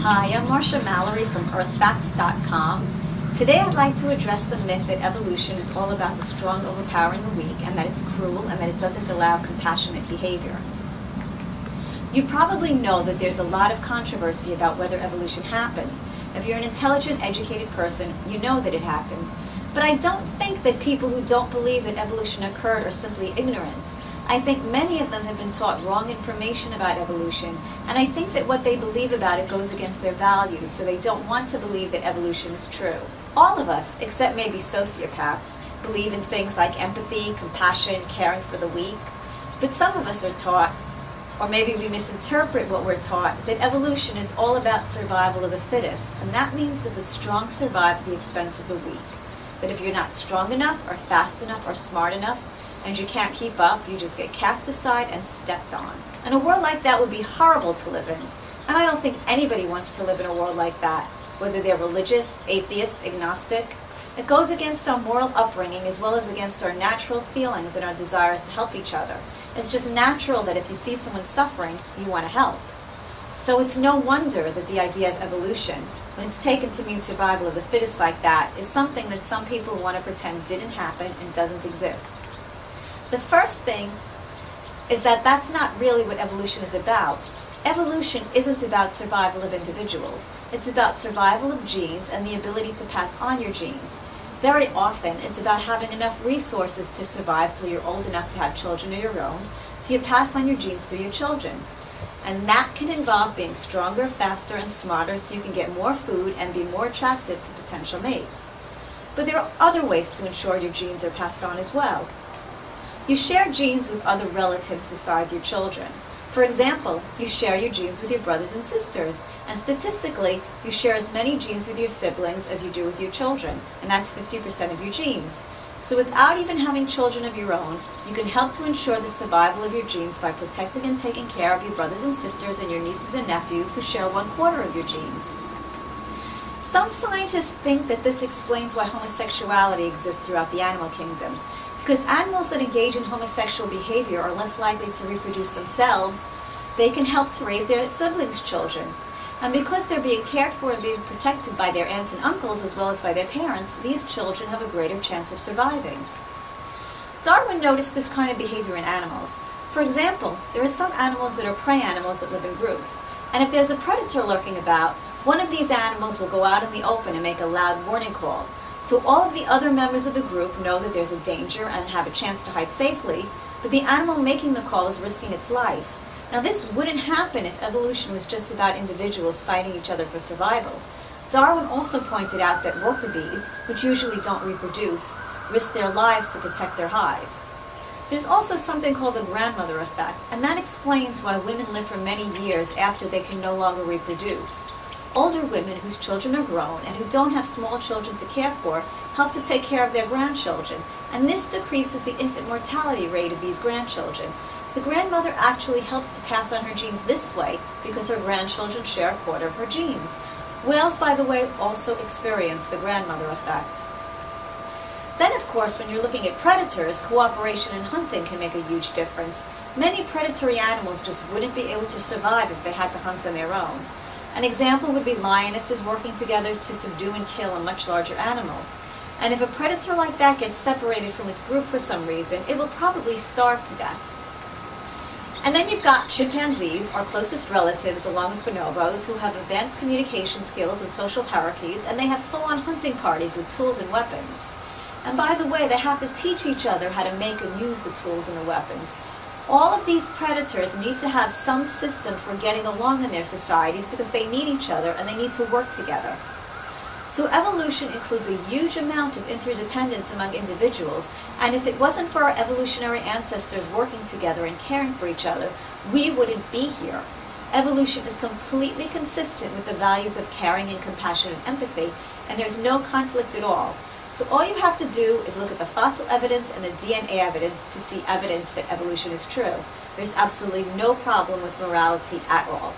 Hi, I'm Marcia Mallory from earthfacts.com. Today I'd like to address the myth that evolution is all about the strong overpowering the weak and that it's cruel and that it doesn't allow compassionate behavior. You probably know that there's a lot of controversy about whether evolution happened. If you're an intelligent, educated person, you know that it happened. But I don't think that people who don't believe that evolution occurred are simply ignorant. I think many of them have been taught wrong information about evolution, and I think that what they believe about it goes against their values, so they don't want to believe that evolution is true. All of us, except maybe sociopaths, believe in things like empathy, compassion, caring for the weak. But some of us are taught, or maybe we misinterpret what we're taught, that evolution is all about survival of the fittest, and that means that the strong survive at the expense of the weak. That if you're not strong enough, or fast enough, or smart enough, and you can't keep up, you just get cast aside and stepped on. And a world like that would be horrible to live in. And I don't think anybody wants to live in a world like that, whether they're religious, atheist, agnostic. It goes against our moral upbringing as well as against our natural feelings and our desires to help each other. It's just natural that if you see someone suffering, you want to help. So it's no wonder that the idea of evolution, when it's taken to mean survival of the fittest like that, is something that some people want to pretend didn't happen and doesn't exist. The first thing is that that's not really what evolution is about. Evolution isn't about survival of individuals. It's about survival of genes and the ability to pass on your genes. Very often, it's about having enough resources to survive till you're old enough to have children of your own, so you pass on your genes through your children. And that can involve being stronger, faster, and smarter so you can get more food and be more attractive to potential mates. But there are other ways to ensure your genes are passed on as well. You share genes with other relatives besides your children. For example, you share your genes with your brothers and sisters, and statistically, you share as many genes with your siblings as you do with your children, and that's 50% of your genes. So without even having children of your own, you can help to ensure the survival of your genes by protecting and taking care of your brothers and sisters and your nieces and nephews who share 1/4 of your genes. Some scientists think that this explains why homosexuality exists throughout the animal kingdom. Because animals that engage in homosexual behavior are less likely to reproduce themselves, they can help to raise their siblings' children. And because they're being cared for and being protected by their aunts and uncles as well as by their parents, these children have a greater chance of surviving. Darwin noticed this kind of behavior in animals. For example, there are some animals that are prey animals that live in groups. And if there's a predator lurking about, one of these animals will go out in the open and make a loud warning call. So all of the other members of the group know that there's a danger and have a chance to hide safely, but the animal making the call is risking its life. Now this wouldn't happen if evolution was just about individuals fighting each other for survival. Darwin also pointed out that worker bees, which usually don't reproduce, risk their lives to protect their hive. There's also something called the grandmother effect, and that explains why women live for many years after they can no longer reproduce. Older women whose children are grown and who don't have small children to care for help to take care of their grandchildren, and this decreases the infant mortality rate of these grandchildren. The grandmother actually helps to pass on her genes this way because her grandchildren share 1/4 of her genes. Whales, by the way, also experience the grandmother effect. Then, of course, when you're looking at predators, cooperation in hunting can make a huge difference. Many predatory animals just wouldn't be able to survive if they had to hunt on their own. An example would be lionesses working together to subdue and kill a much larger animal. And if a predator like that gets separated from its group for some reason, it will probably starve to death. And then you've got chimpanzees, our closest relatives, along with bonobos, who have advanced communication skills and social hierarchies, and they have full-on hunting parties with tools and weapons. And by the way, they have to teach each other how to make and use the tools and the weapons. All of these predators need to have some system for getting along in their societies because they need each other and they need to work together. So evolution includes a huge amount of interdependence among individuals, and if it wasn't for our evolutionary ancestors working together and caring for each other, we wouldn't be here. Evolution is completely consistent with the values of caring and compassion and empathy, and there's no conflict at all. So all you have to do is look at the fossil evidence and the DNA evidence to see evidence that evolution is true. There's absolutely no problem with morality at all.